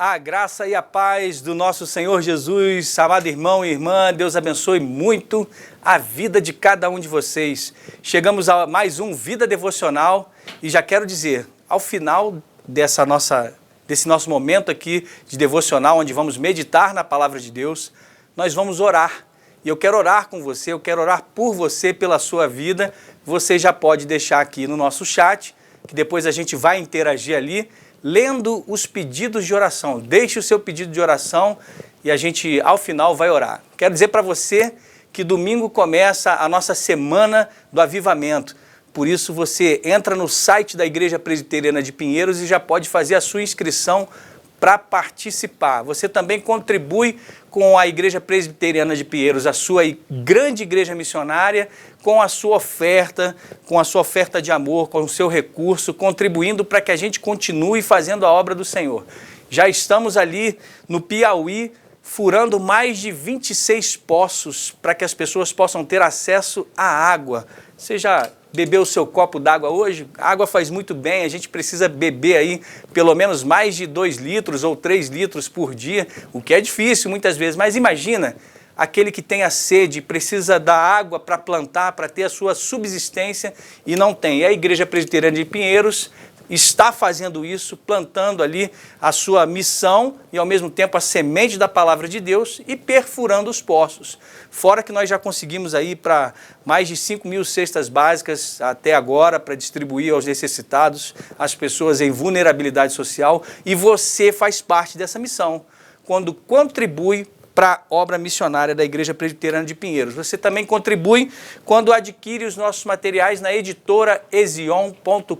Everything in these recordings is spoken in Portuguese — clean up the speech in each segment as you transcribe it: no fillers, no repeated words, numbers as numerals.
A graça e a paz do nosso Senhor Jesus, amado irmão e irmã, Deus abençoe muito a vida de cada um de vocês. Chegamos a mais um Vida Devocional e já quero dizer, ao final desse nosso momento aqui de devocional, onde vamos meditar na Palavra de Deus, nós vamos orar. E eu quero orar com você, eu quero orar por você, pela sua vida. Você já pode deixar aqui no nosso chat, que depois a gente vai interagir ali, lendo os pedidos de oração. Deixe o seu pedido de oração e a gente, ao final, vai orar. Quero dizer para você que domingo começa a nossa Semana do Avivamento. Por isso, você entra no site da Igreja Presbiteriana de Pinheiros e já pode fazer a sua inscrição para participar. Você também contribui com a Igreja Presbiteriana de Pinheiros, a sua grande igreja missionária, com a sua oferta de amor, com o seu recurso, contribuindo para que a gente continue fazendo a obra do Senhor. Já estamos ali no Piauí, furando mais de 26 poços para que as pessoas possam ter acesso à água. Você já bebeu o seu copo d'água hoje? A água faz muito bem, a gente precisa beber aí pelo menos mais de 2 litros ou 3 litros por dia, o que é difícil muitas vezes, mas imagina aquele que tem a sede, precisa da água para plantar, para ter a sua subsistência e não tem. E a Igreja Presbiteriana de Pinheiros está fazendo isso, plantando ali a sua missão e ao mesmo tempo a semente da palavra de Deus e perfurando os poços. Fora que nós já conseguimos aí para mais de 5.000 cestas básicas até agora para distribuir aos necessitados, às pessoas em vulnerabilidade social, e você faz parte dessa missão quando contribui para a obra missionária da Igreja Presbiteriana de Pinheiros. Você também contribui quando adquire os nossos materiais na editora ezion.com.br.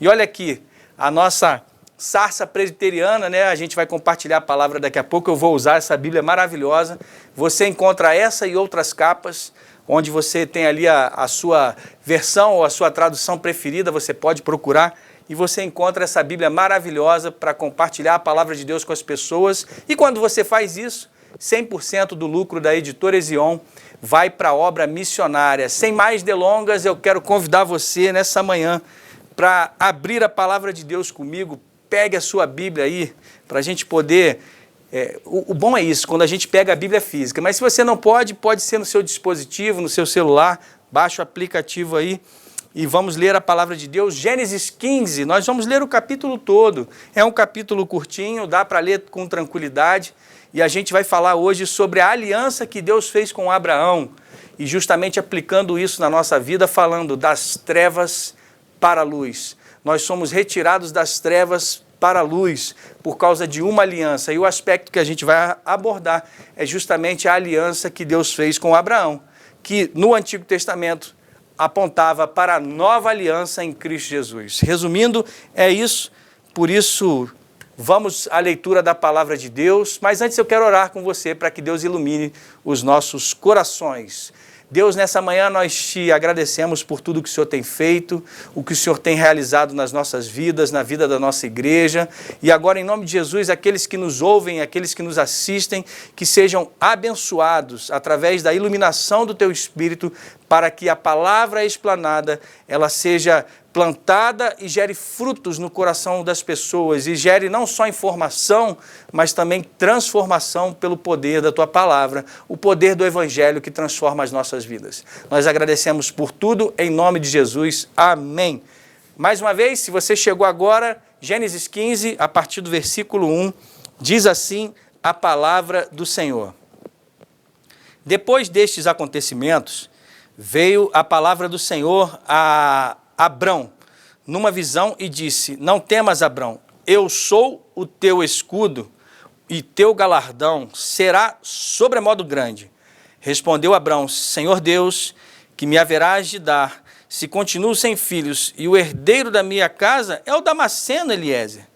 E olha aqui, a nossa sarça presbiteriana, né? A gente vai compartilhar a palavra daqui a pouco, eu vou usar essa Bíblia maravilhosa. Você encontra essa e outras capas, onde você tem ali a sua versão ou a sua tradução preferida, você pode procurar. E você encontra essa Bíblia maravilhosa para compartilhar a palavra de Deus com as pessoas. E quando você faz isso, 100% do lucro da editora Ezion vai para a obra missionária. Sem mais delongas, eu quero convidar você nessa manhã para abrir a palavra de Deus comigo. Pegue a sua Bíblia aí para a gente poder... O bom é isso, quando a gente pega a Bíblia física. Mas se você não pode ser no seu dispositivo, no seu celular. Baixa o aplicativo aí. E vamos ler a palavra de Deus, Gênesis 15, nós vamos ler o capítulo todo. É um capítulo curtinho, dá para ler com tranquilidade. E a gente vai falar hoje sobre a aliança que Deus fez com Abraão. E justamente aplicando isso na nossa vida, falando das trevas para a luz. Nós somos retirados das trevas para a luz por causa de uma aliança. E o aspecto que a gente vai abordar é justamente a aliança que Deus fez com Abraão, que no Antigo Testamento apontava para a nova aliança em Cristo Jesus. Resumindo, é isso. Por isso, vamos à leitura da palavra de Deus. Mas antes eu quero orar com você para que Deus ilumine os nossos corações. Deus, nessa manhã nós te agradecemos por tudo que o Senhor tem feito, o que o Senhor tem realizado nas nossas vidas, na vida da nossa igreja. E agora, em nome de Jesus, aqueles que nos ouvem, aqueles que nos assistem, que sejam abençoados através da iluminação do Teu Espírito, para que a palavra explanada, ela seja plantada e gere frutos no coração das pessoas, e gere não só informação, mas também transformação pelo poder da Tua palavra, o poder do Evangelho que transforma as nossas vidas. Nós agradecemos por tudo, em nome de Jesus. Amém. Mais uma vez, se você chegou agora, Gênesis 15, a partir do versículo 1, diz assim a palavra do Senhor. Depois destes acontecimentos, veio a palavra do Senhor a Abrão, numa visão, e disse: Não temas, Abrão, eu sou o teu escudo, e teu galardão será sobremodo grande. Respondeu Abrão: Senhor Deus, que me haverás de dar, se continuo sem filhos, e o herdeiro da minha casa é o Damasceno Eliezer?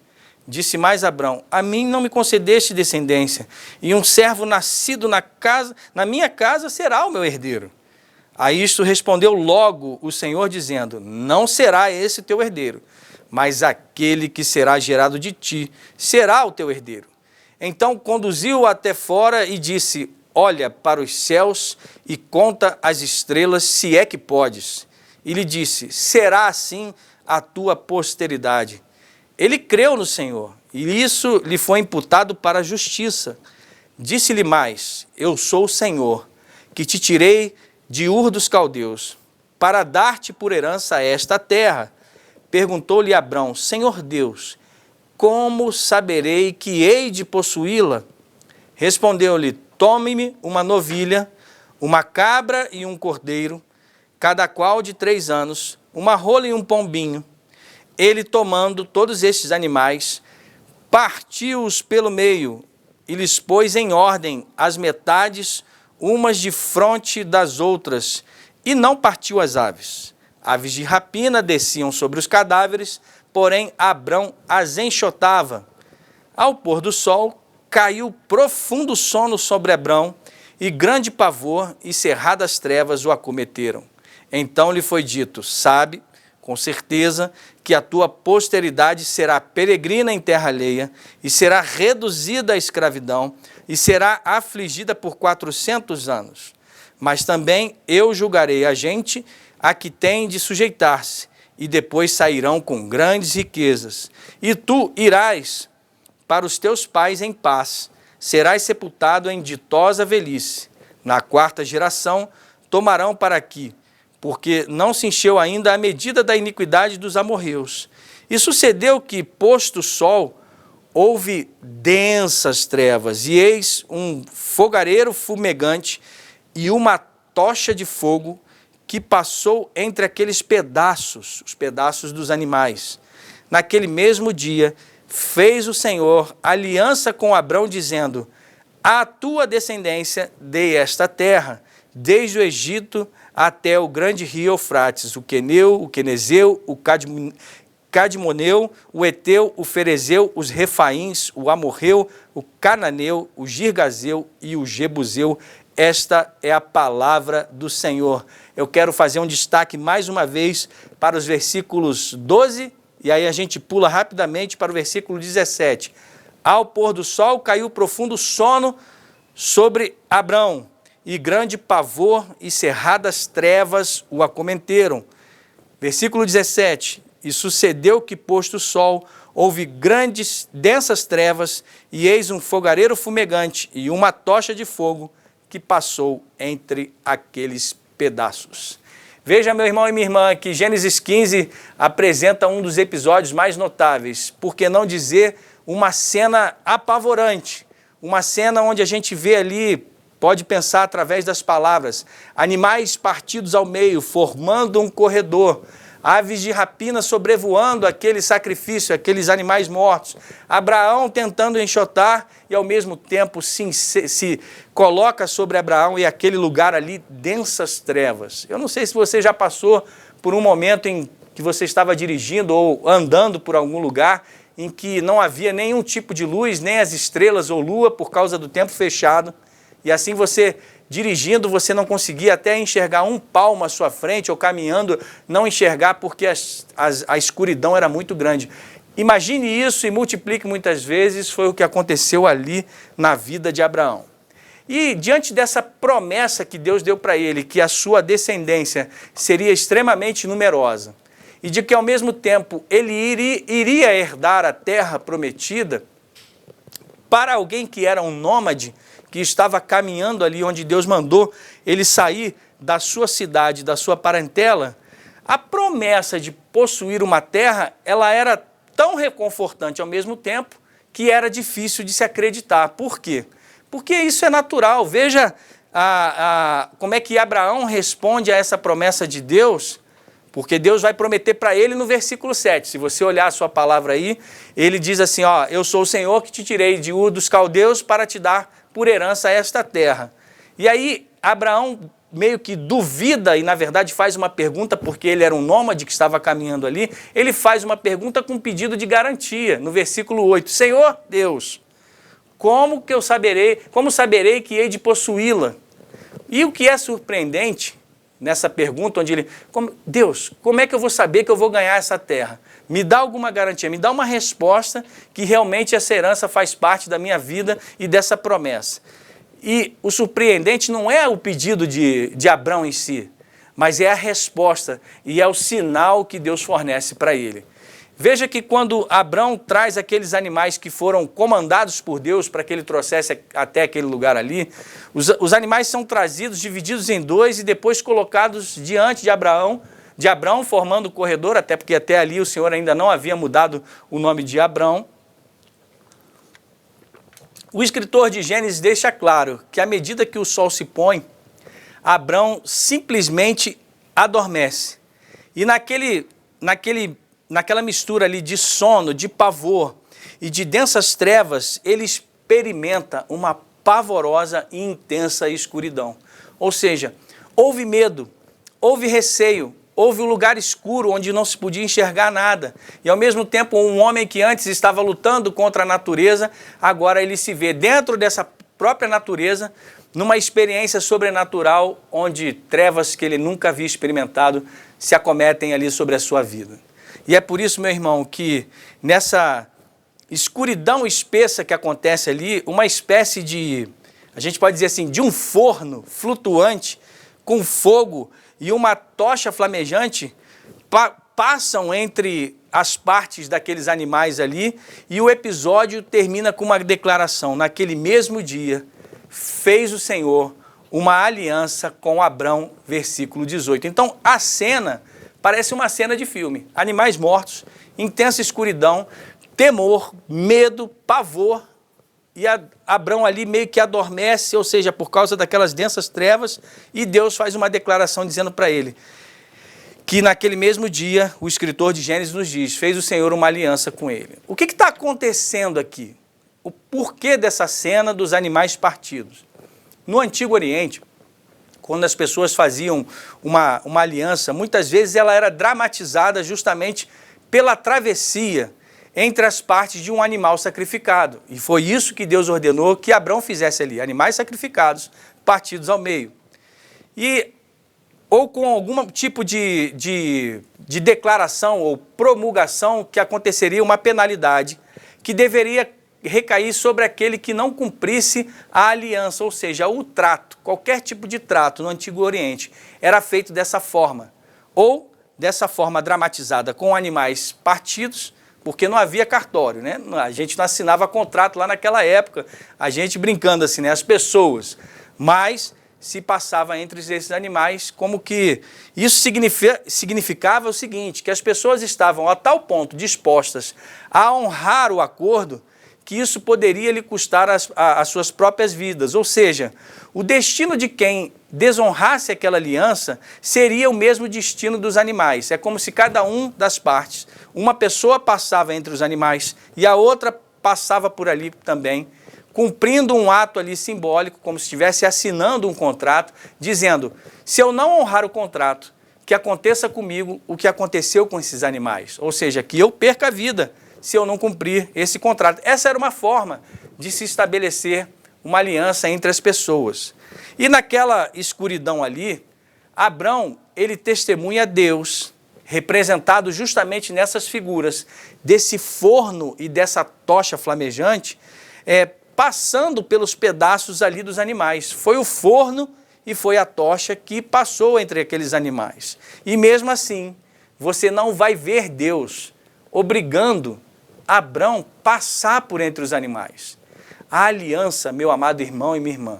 Disse mais Abrão: A mim não me concedeste descendência, e um servo nascido na minha casa será o meu herdeiro. A isto respondeu logo o Senhor, dizendo: Não será esse teu herdeiro, mas aquele que será gerado de ti será o teu herdeiro. Então conduziu-o até fora e disse: Olha para os céus e conta as estrelas, se é que podes. E lhe disse: Será assim a tua posteridade. Ele creu no Senhor, e isso lhe foi imputado para a justiça. Disse-lhe mais: eu sou o Senhor, que te tirei de Ur dos Caldeus, para dar-te por herança esta terra. Perguntou-lhe Abrão: Senhor Deus, como saberei que hei de possuí-la? Respondeu-lhe: tome-me uma novilha, uma cabra e um cordeiro, cada qual de 3 anos, uma rola e um pombinho. Ele, tomando todos estes animais, partiu-os pelo meio e lhes pôs em ordem as metades, umas de fronte das outras, e não partiu as aves. Aves de rapina desciam sobre os cadáveres, porém Abrão as enxotava. Ao pôr do sol, caiu profundo sono sobre Abrão, e grande pavor e cerradas trevas o acometeram. Então lhe foi dito: sabe, com certeza, que a tua posteridade será peregrina em terra alheia, e será reduzida à escravidão, e será afligida por 400 anos. Mas também eu julgarei a gente a que tem de sujeitar-se, e depois sairão com grandes riquezas. E tu irás para os teus pais em paz, serás sepultado em ditosa velhice. Na 4ª geração tomarão para aqui, porque não se encheu ainda a medida da iniquidade dos amorreus. E sucedeu que, posto o sol, houve densas trevas, e eis um fogareiro fumegante e uma tocha de fogo que passou entre aqueles pedaços, os pedaços dos animais. Naquele mesmo dia, fez o Senhor aliança com Abrão, dizendo: à tua descendência dei esta terra, desde o Egito até o grande rio Eufrates, o Queneu, o Quenezeu, o Cadmoneu, o Eteu, o Ferezeu, os Refaíns, o Amorreu, o Cananeu, o Girgazeu e o Jebuseu. Esta é a palavra do Senhor. Eu quero fazer um destaque mais uma vez para os versículos 12, e aí a gente pula rapidamente para o versículo 17. Ao pôr do sol caiu profundo sono sobre Abrão, e grande pavor e cerradas trevas o acometeram. Versículo 17. E sucedeu que, posto o sol, houve grandes, densas trevas, e eis um fogareiro fumegante e uma tocha de fogo que passou entre aqueles pedaços. Veja, meu irmão e minha irmã, que Gênesis 15 apresenta um dos episódios mais notáveis, por que não dizer uma cena apavorante, uma cena onde a gente vê ali, pode pensar através das palavras, animais partidos ao meio, formando um corredor, aves de rapina sobrevoando aquele sacrifício, aqueles animais mortos, Abraão tentando enxotar e ao mesmo tempo se coloca sobre Abraão e aquele lugar ali, densas trevas. Eu não sei se você já passou por um momento em que você estava dirigindo ou andando por algum lugar em que não havia nenhum tipo de luz, nem as estrelas ou lua por causa do tempo fechado, e assim você dirigindo, você não conseguia até enxergar um palmo à sua frente, ou caminhando, não enxergar porque a escuridão era muito grande. Imagine isso e multiplique muitas vezes, foi o que aconteceu ali na vida de Abraão. E diante dessa promessa que Deus deu para ele, que a sua descendência seria extremamente numerosa, e de que ao mesmo tempo ele iria herdar a terra prometida, para alguém que era um nômade, que estava caminhando ali onde Deus mandou ele sair da sua cidade, da sua parentela, a promessa de possuir uma terra, ela era tão reconfortante ao mesmo tempo que era difícil de se acreditar. Por quê? Porque isso é natural. Veja como é que Abraão responde a essa promessa de Deus, porque Deus vai prometer para ele no versículo 7. Se você olhar a sua palavra aí, ele diz assim, ó, eu sou o Senhor que te tirei de Ur dos Caldeus para te dar por herança esta terra. E aí Abraão meio que duvida e na verdade faz uma pergunta, porque ele era um nômade que estava caminhando ali, ele faz uma pergunta com pedido de garantia, no versículo 8, Senhor Deus, como saberei que hei de possuí-la? E o que é surpreendente nessa pergunta, onde ele, Deus, como é que eu vou saber que eu vou ganhar essa terra? Me dá alguma garantia, me dá uma resposta que realmente essa herança faz parte da minha vida e dessa promessa. E o surpreendente não é o pedido de Abrão em si, mas é a resposta e é o sinal que Deus fornece para ele. Veja que quando Abrão traz aqueles animais que foram comandados por Deus para que ele trouxesse até aquele lugar ali, os animais são trazidos, divididos em dois e depois colocados diante de Abraão, formando o corredor, até porque até ali o Senhor ainda não havia mudado o nome de Abrão. O escritor de Gênesis deixa claro que à medida que o sol se põe, Abrão simplesmente adormece. E naquela mistura ali de sono, de pavor e de densas trevas, ele experimenta uma pavorosa e intensa escuridão. Ou seja, houve medo, houve receio, houve um lugar escuro onde não se podia enxergar nada. E ao mesmo tempo, um homem que antes estava lutando contra a natureza, agora ele se vê dentro dessa própria natureza, numa experiência sobrenatural, onde trevas que ele nunca havia experimentado se acometem ali sobre a sua vida. E é por isso, meu irmão, que nessa escuridão espessa que acontece ali, uma espécie de, a gente pode dizer assim, de um forno flutuante com fogo e uma tocha flamejante passam entre as partes daqueles animais ali, e o episódio termina com uma declaração: naquele mesmo dia fez o Senhor uma aliança com Abrão, versículo 18. Então a cena parece uma cena de filme: animais mortos, intensa escuridão, temor, medo, pavor, e Abrão ali meio que adormece, ou seja, por causa daquelas densas trevas, e Deus faz uma declaração dizendo para ele que naquele mesmo dia, o escritor de Gênesis nos diz, fez o Senhor uma aliança com ele. O que está acontecendo aqui? O porquê dessa cena dos animais partidos? No Antigo Oriente, quando as pessoas faziam uma aliança, muitas vezes ela era dramatizada justamente pela travessia entre as partes de um animal sacrificado. E foi isso que Deus ordenou que Abrão fizesse ali, animais sacrificados, partidos ao meio. Ou com algum tipo de declaração ou promulgação que aconteceria uma penalidade que deveria recair sobre aquele que não cumprisse a aliança, ou seja, o trato. Qualquer tipo de trato no Antigo Oriente era feito dessa forma, ou dessa forma dramatizada com animais partidos, porque não havia cartório, né? A gente não assinava contrato lá naquela época, a gente brincando assim, né? As pessoas, mas se passava entre esses animais, como que isso significava o seguinte, que as pessoas estavam a tal ponto dispostas a honrar o acordo, que isso poderia lhe custar as suas próprias vidas. Ou seja, o destino de quem desonrasse aquela aliança seria o mesmo destino dos animais. É como se cada um das partes, uma pessoa passava entre os animais e a outra passava por ali também, cumprindo um ato ali simbólico, como se estivesse assinando um contrato, dizendo, se eu não honrar o contrato, que aconteça comigo o que aconteceu com esses animais. Ou seja, que eu perca a vida se eu não cumprir esse contrato. Essa era uma forma de se estabelecer uma aliança entre as pessoas. E naquela escuridão ali, Abrão, ele testemunha Deus, representado justamente nessas figuras, desse forno e dessa tocha flamejante, passando pelos pedaços ali dos animais. Foi o forno e foi a tocha que passou entre aqueles animais. E mesmo assim, você não vai ver Deus obrigando Abrão passar por entre os animais. A aliança, meu amado irmão e minha irmã,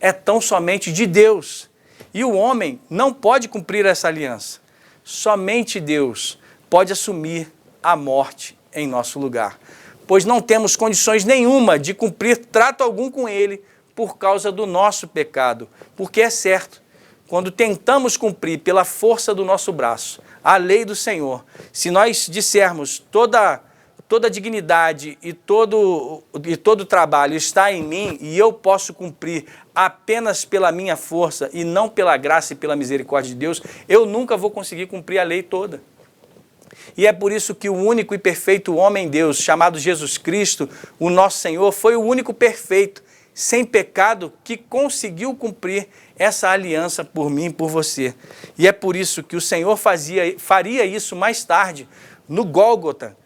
é tão somente de Deus. E o homem não pode cumprir essa aliança. Somente Deus pode assumir a morte em nosso lugar, pois não temos condições nenhuma de cumprir trato algum com Ele por causa do nosso pecado. Porque é certo, quando tentamos cumprir pela força do nosso braço a lei do Senhor, se nós dissermos toda dignidade e todo trabalho está em mim e eu posso cumprir apenas pela minha força e não pela graça e pela misericórdia de Deus, eu nunca vou conseguir cumprir a lei toda. E é por isso que o único e perfeito homem-Deus, chamado Jesus Cristo, o nosso Senhor, foi o único perfeito, sem pecado, que conseguiu cumprir essa aliança por mim e por você. E é por isso que o Senhor faria isso mais tarde, no Gólgota,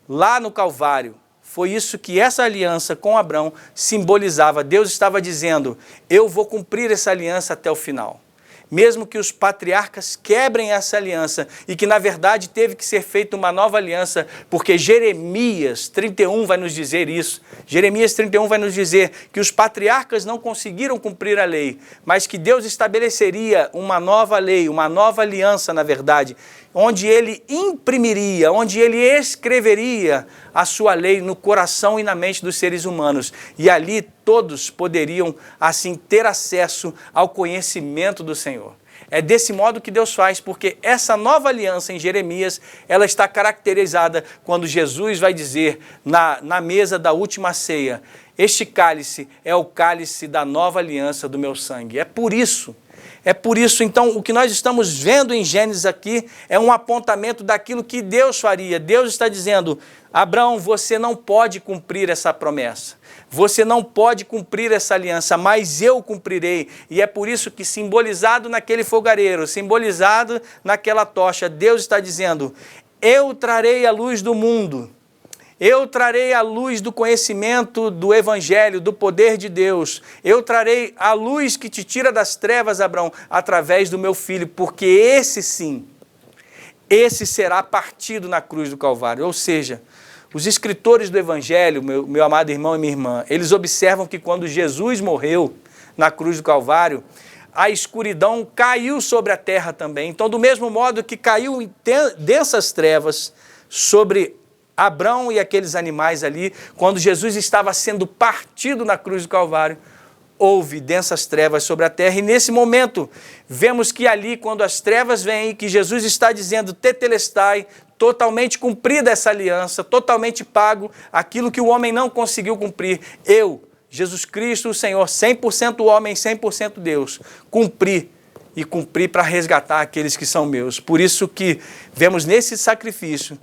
lá no Calvário. Foi isso que essa aliança com Abrão simbolizava. Deus estava dizendo, eu vou cumprir essa aliança até o final. mesmo que os patriarcas quebrem essa aliança e que na verdade teve que ser feita uma nova aliança, porque Jeremias 31 vai nos dizer isso. Jeremias 31 vai nos dizer que os patriarcas não conseguiram cumprir a lei, mas que Deus estabeleceria uma nova lei, uma nova aliança, na verdade, onde ele imprimiria, onde ele escreveria a sua lei no coração e na mente dos seres humanos. E ali todos poderiam, assim, ter acesso ao conhecimento do Senhor. É desse modo que Deus faz, porque essa nova aliança em Jeremias, ela está caracterizada quando Jesus vai dizer na mesa da última ceia: este cálice é o cálice da nova aliança do meu sangue. É por isso, então, o que nós estamos vendo em Gênesis aqui é um apontamento daquilo que Deus faria. Deus está dizendo: Abraão, você não pode cumprir essa promessa. Você não pode cumprir essa aliança, mas eu cumprirei. E é por isso que, simbolizado naquele fogareiro, simbolizado naquela tocha, Deus está dizendo: eu trarei a luz do mundo. Eu trarei a luz do conhecimento do Evangelho, do poder de Deus. Eu trarei a luz que te tira das trevas, Abraão, através do meu filho, porque esse sim, esse será partido na cruz do Calvário. Ou seja, os escritores do Evangelho, meu amado irmão e minha irmã, eles observam que quando Jesus morreu na cruz do Calvário, a escuridão caiu sobre a terra também. Então, do mesmo modo que caiu densas trevas sobre Abraão e aqueles animais ali, quando Jesus estava sendo partido na cruz do Calvário, houve densas trevas sobre a terra. E nesse momento, vemos que ali, quando as trevas vêm, que Jesus está dizendo: tetelestai, totalmente cumprida essa aliança, totalmente pago aquilo que o homem não conseguiu cumprir. Eu, Jesus Cristo, o Senhor, 100% homem, 100% Deus, cumpri para resgatar aqueles que são meus. Por isso que vemos nesse sacrifício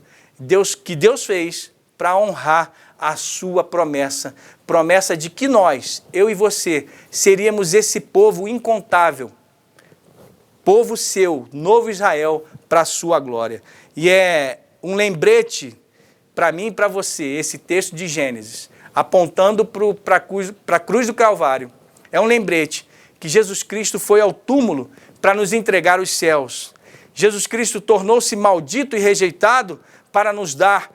que Deus fez para honrar a sua promessa de que nós, eu e você, seríamos esse povo incontável, povo seu, novo Israel, para a sua glória. E é um lembrete para mim e para você, esse texto de Gênesis, apontando para a cruz do Calvário. É um lembrete que Jesus Cristo foi ao túmulo para nos entregar os céus. Jesus Cristo tornou-se maldito e rejeitado para nos dar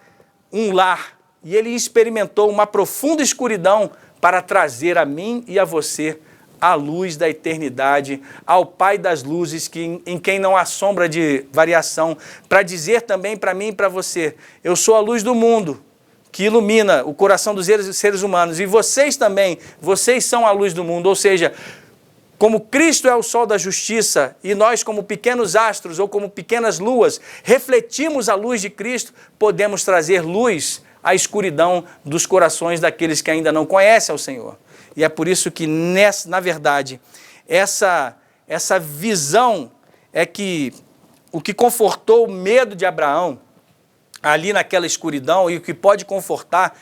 um lar. E ele experimentou uma profunda escuridão para trazer a mim e a você a luz da eternidade, ao Pai das luzes, em quem não há sombra de variação, para dizer também para mim e para você: eu sou a luz do mundo, que ilumina o coração dos seres humanos, e vocês também, vocês são a luz do mundo. Ou seja, como Cristo é o sol da justiça e nós, como pequenos astros ou como pequenas luas, refletimos a luz de Cristo, podemos trazer luz à escuridão dos corações daqueles que ainda não conhecem ao Senhor. E é por isso que, na verdade, essa visão é que o que confortou o medo de Abraão ali naquela escuridão, e o que pode confortar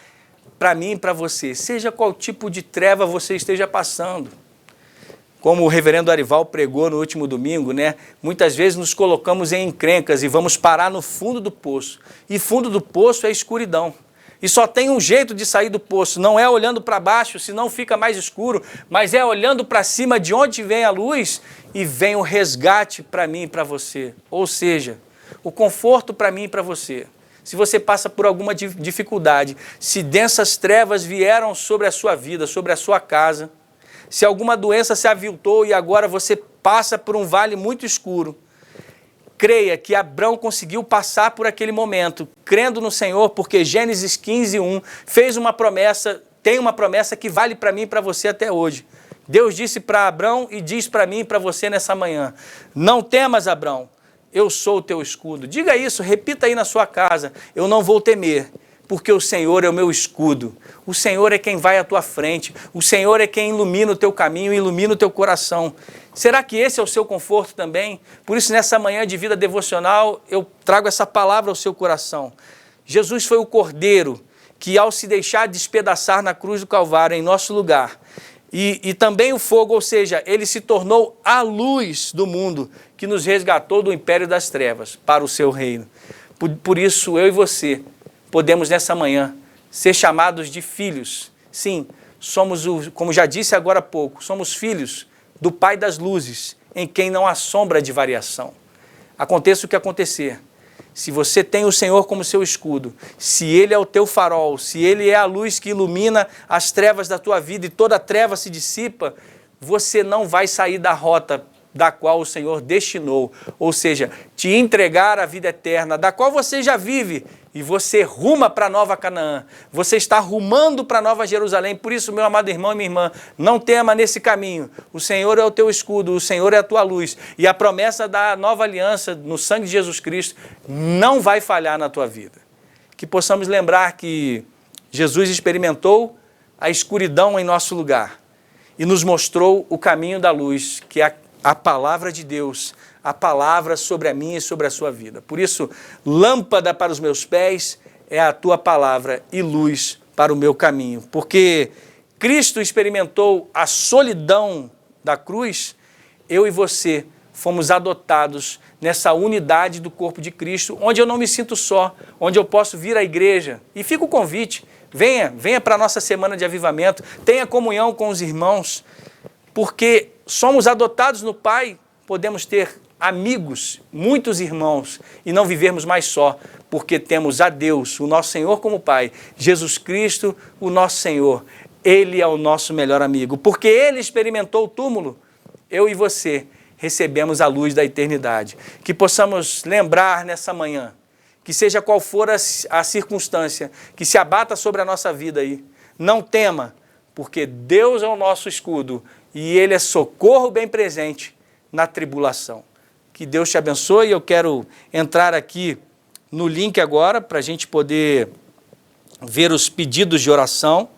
para mim e para você, seja qual tipo de treva você esteja passando. Como o reverendo Arival pregou no último domingo, né? Muitas vezes nos colocamos em encrencas e vamos parar no fundo do poço. E fundo do poço é escuridão. E só tem um jeito de sair do poço, não é olhando para baixo, senão fica mais escuro, mas é olhando para cima, de onde vem a luz, e vem o resgate para mim e para você. Ou seja, o conforto para mim e para você. Se você passa por alguma dificuldade, se densas trevas vieram sobre a sua vida, sobre a sua casa, se alguma doença se aviltou e agora você passa por um vale muito escuro, creia que Abraão conseguiu passar por aquele momento, crendo no Senhor, porque Gênesis 15:1 fez uma promessa, tem uma promessa que vale para mim e para você até hoje. Deus disse para Abraão e diz para mim e para você nessa manhã: não temas, Abraão, eu sou o teu escudo. Diga isso, repita aí na sua casa: eu não vou temer, porque o Senhor é o meu escudo. O Senhor é quem vai à tua frente. O Senhor é quem ilumina o teu caminho, ilumina o teu coração. Será que esse é o seu conforto também? Por isso, nessa manhã de vida devocional, eu trago essa palavra ao seu coração. Jesus foi o Cordeiro que, ao se deixar despedaçar na cruz do Calvário em nosso lugar, e também o fogo, ou seja, ele se tornou a luz do mundo, que nos resgatou do império das trevas para o seu reino. Por isso, eu e você podemos nessa manhã ser chamados de filhos. Sim, somos, como já disse agora há pouco, somos filhos do Pai das luzes, em quem não há sombra de variação. Aconteça o que acontecer, se você tem o Senhor como seu escudo, se Ele é o teu farol, se Ele é a luz que ilumina as trevas da tua vida e toda treva se dissipa, você não vai sair da rota da qual o Senhor destinou, ou seja, te entregar a vida eterna, da qual você já vive, e você ruma para Nova Canaã, você está rumando para Nova Jerusalém. Por isso, meu amado irmão e minha irmã, não tema nesse caminho, o Senhor é o teu escudo, o Senhor é a tua luz, e a promessa da nova aliança no sangue de Jesus Cristo não vai falhar na tua vida. Que possamos lembrar que Jesus experimentou a escuridão em nosso lugar e nos mostrou o caminho da luz, que é a palavra de Deus, a palavra sobre a minha e sobre a sua vida. Por isso, lâmpada para os meus pés é a tua palavra e luz para o meu caminho. Porque Cristo experimentou a solidão da cruz, eu e você fomos adotados nessa unidade do corpo de Cristo, onde eu não me sinto só, onde eu posso vir à igreja. E fica o convite, venha para a nossa semana de avivamento, tenha comunhão com os irmãos, porque somos adotados no Pai, podemos ter amigos, muitos irmãos, e não vivermos mais só, porque temos a Deus, o nosso Senhor como Pai, Jesus Cristo, o nosso Senhor. Ele é o nosso melhor amigo, porque Ele experimentou o túmulo, eu e você recebemos a luz da eternidade. Que possamos lembrar nessa manhã, que seja qual for a circunstância, que se abata sobre a nossa vida aí, não tema, porque Deus é o nosso escudo, e Ele é socorro bem presente na tribulação. Que Deus te abençoe. Eu quero entrar aqui no link agora para a gente poder ver os pedidos de oração,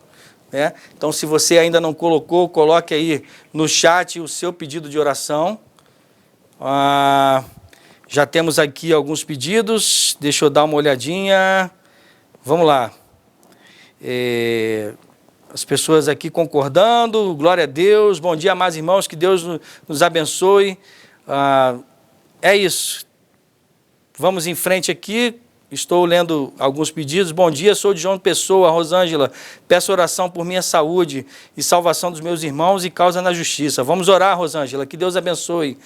né? Então, se você ainda não colocou, coloque aí no chat o seu pedido de oração. Já temos aqui alguns pedidos, deixa eu dar uma olhadinha. Vamos lá. As pessoas aqui concordando, glória a Deus, bom dia, amados irmãos, que Deus nos abençoe. É isso. Vamos em frente aqui, estou lendo alguns pedidos. Bom dia, sou de João Pessoa, Rosângela, peço oração por minha saúde e salvação dos meus irmãos e causa na justiça. Vamos orar, Rosângela, que Deus abençoe.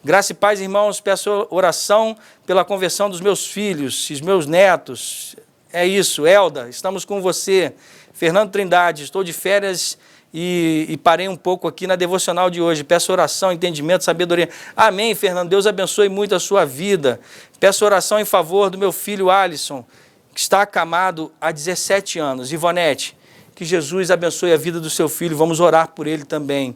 Graça e paz, irmãos, peço oração pela conversão dos meus filhos e meus netos. É isso, Elda, estamos com você. Fernando Trindade, estou de férias e parei um pouco aqui na devocional de hoje. Peço oração, entendimento, sabedoria. Amém, Fernando. Deus abençoe muito a sua vida. Peço oração em favor do meu filho Alisson, que está acamado há 17 anos. Ivonete, que Jesus abençoe a vida do seu filho. Vamos orar por ele também.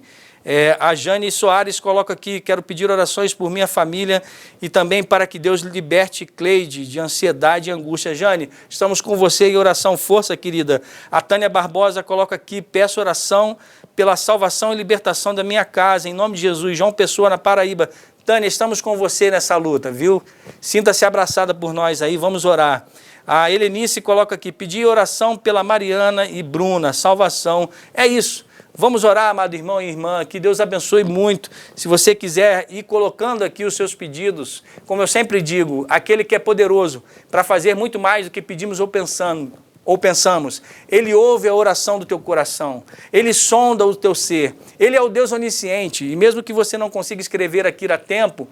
A Jane Soares coloca aqui, quero pedir orações por minha família e também para que Deus liberte Cleide de ansiedade e angústia. Jane, estamos com você em oração, força, querida. A Tânia Barbosa coloca aqui, peço oração pela salvação e libertação da minha casa, em nome de Jesus. João Pessoa, na Paraíba. Tânia, estamos com você nessa luta, viu? Sinta-se abraçada por nós aí, vamos orar. A Helenice coloca aqui, pedir oração pela Mariana e Bruna, salvação. É isso. Vamos orar, amado irmão e irmã, que Deus abençoe muito. Se você quiser ir colocando aqui os seus pedidos, como eu sempre digo, aquele que é poderoso para fazer muito mais do que pedimos ou pensamos. Ele ouve a oração do teu coração, Ele sonda o teu ser, Ele é o Deus onisciente, e mesmo que você não consiga escrever aqui a tempo,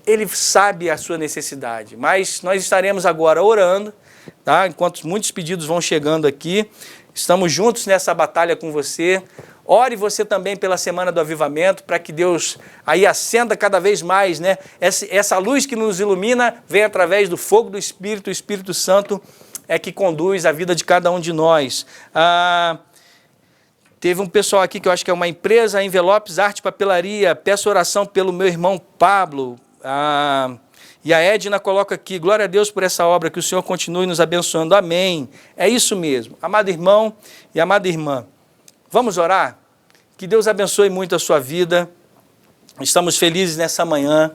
Ele sabe a sua necessidade. Mas nós estaremos agora orando, tá? Enquanto muitos pedidos vão chegando aqui, estamos juntos nessa batalha com você. Ore você também pela Semana do Avivamento, para que Deus aí acenda cada vez mais, né? Essa luz que nos ilumina vem através do fogo do Espírito, o Espírito Santo é que conduz a vida de cada um de nós. Teve um pessoal aqui que eu acho que é uma empresa, Envelopes Arte Papelaria, peço oração pelo meu irmão Pablo. E a Edna coloca aqui, glória a Deus por essa obra, que o Senhor continue nos abençoando. Amém. É isso mesmo. Amado irmão e amada irmã, vamos orar? Que Deus abençoe muito a sua vida. Estamos felizes nessa manhã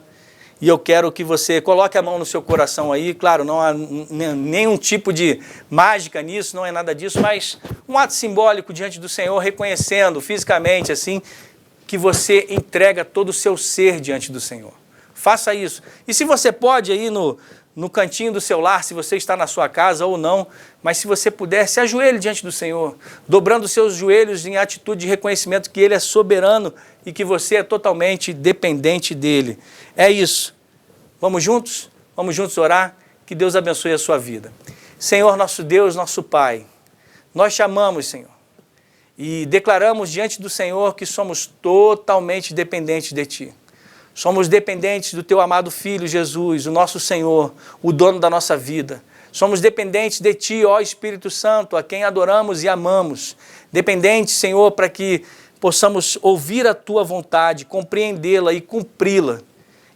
e eu quero que você coloque a mão no seu coração aí. Claro, não há nenhum tipo de mágica nisso, não é nada disso, mas um ato simbólico diante do Senhor, reconhecendo fisicamente assim que você entrega todo o seu ser diante do Senhor. Faça isso. E se você pode aí no no cantinho do seu lar, se você está na sua casa ou não, mas se você puder, se ajoelhe diante do Senhor, dobrando os seus joelhos em atitude de reconhecimento que Ele é soberano e que você é totalmente dependente dEle. É isso. Vamos juntos? Vamos juntos orar? Que Deus abençoe a sua vida. Senhor, nosso Deus, nosso Pai, nós te amamos, Senhor, e declaramos diante do Senhor que somos totalmente dependentes de Ti. Somos dependentes do Teu amado Filho, Jesus, o nosso Senhor, o dono da nossa vida. Somos dependentes de Ti, ó Espírito Santo, a quem adoramos e amamos. Dependentes, Senhor, para que possamos ouvir a Tua vontade, compreendê-la e cumpri-la.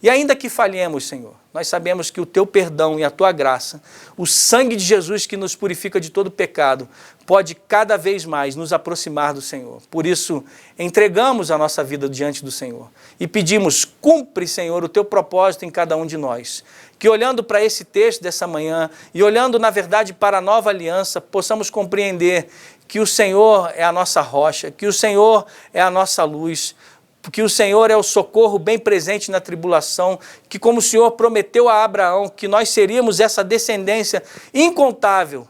E ainda que falhemos, Senhor, nós sabemos que o Teu perdão e a Tua graça, o sangue de Jesus que nos purifica de todo pecado, pode cada vez mais nos aproximar do Senhor. Por isso, entregamos a nossa vida diante do Senhor e pedimos, cumpre, Senhor, o Teu propósito em cada um de nós. Que olhando para esse texto dessa manhã e olhando, na verdade, para a nova aliança, possamos compreender que o Senhor é a nossa rocha, que o Senhor é a nossa luz, porque o Senhor é o socorro bem presente na tribulação, que como o Senhor prometeu a Abraão, que nós seríamos essa descendência incontável,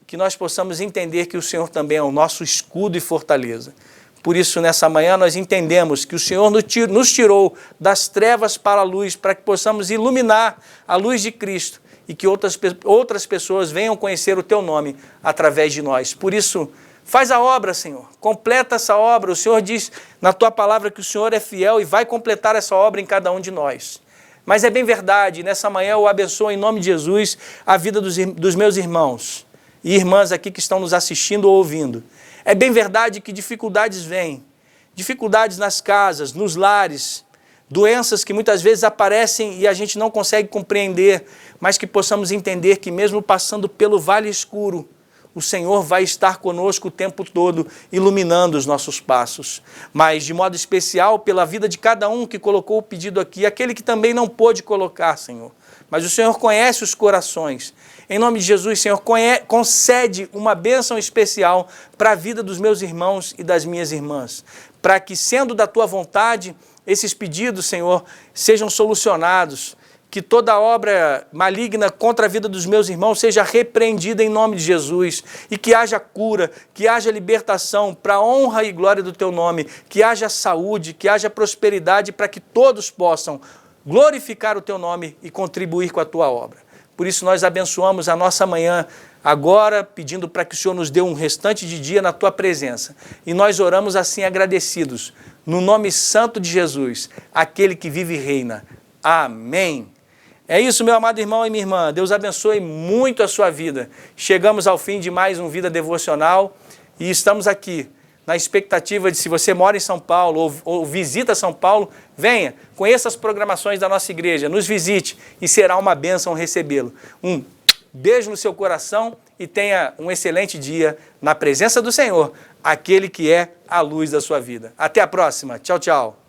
que nós possamos entender que o Senhor também é o nosso escudo e fortaleza. Por isso, nessa manhã, nós entendemos que o Senhor nos tirou das trevas para a luz, para que possamos iluminar a luz de Cristo e que outras pessoas venham conhecer o Teu nome através de nós. Por isso, faz a obra, Senhor, completa essa obra. O Senhor diz na Tua palavra que o Senhor é fiel e vai completar essa obra em cada um de nós. Mas é bem verdade, nessa manhã eu abençoo em nome de Jesus a vida dos meus irmãos e irmãs aqui que estão nos assistindo ou ouvindo. É bem verdade que dificuldades vêm, dificuldades nas casas, nos lares, doenças que muitas vezes aparecem e a gente não consegue compreender, mas que possamos entender que mesmo passando pelo vale escuro, o Senhor vai estar conosco o tempo todo, iluminando os nossos passos. Mas, de modo especial, pela vida de cada um que colocou o pedido aqui, aquele que também não pôde colocar, Senhor. Mas o Senhor conhece os corações. Em nome de Jesus, Senhor, concede uma bênção especial para a vida dos meus irmãos e das minhas irmãs. Para que, sendo da Tua vontade, esses pedidos, Senhor, sejam solucionados. Que toda obra maligna contra a vida dos meus irmãos seja repreendida em nome de Jesus e que haja cura, que haja libertação para a honra e glória do Teu nome, que haja saúde, que haja prosperidade para que todos possam glorificar o Teu nome e contribuir com a Tua obra. Por isso nós abençoamos a nossa manhã agora, pedindo para que o Senhor nos dê um restante de dia na Tua presença. E nós oramos assim agradecidos, no nome santo de Jesus, aquele que vive e reina. Amém. É isso, meu amado irmão e minha irmã. Deus abençoe muito a sua vida. Chegamos ao fim de mais um Vida Devocional e estamos aqui na expectativa de, se você mora em São Paulo ou visita São Paulo, venha, conheça as programações da nossa igreja, nos visite e será uma bênção recebê-lo. Um beijo no seu coração e tenha um excelente dia na presença do Senhor, aquele que é a luz da sua vida. Até a próxima. Tchau, tchau.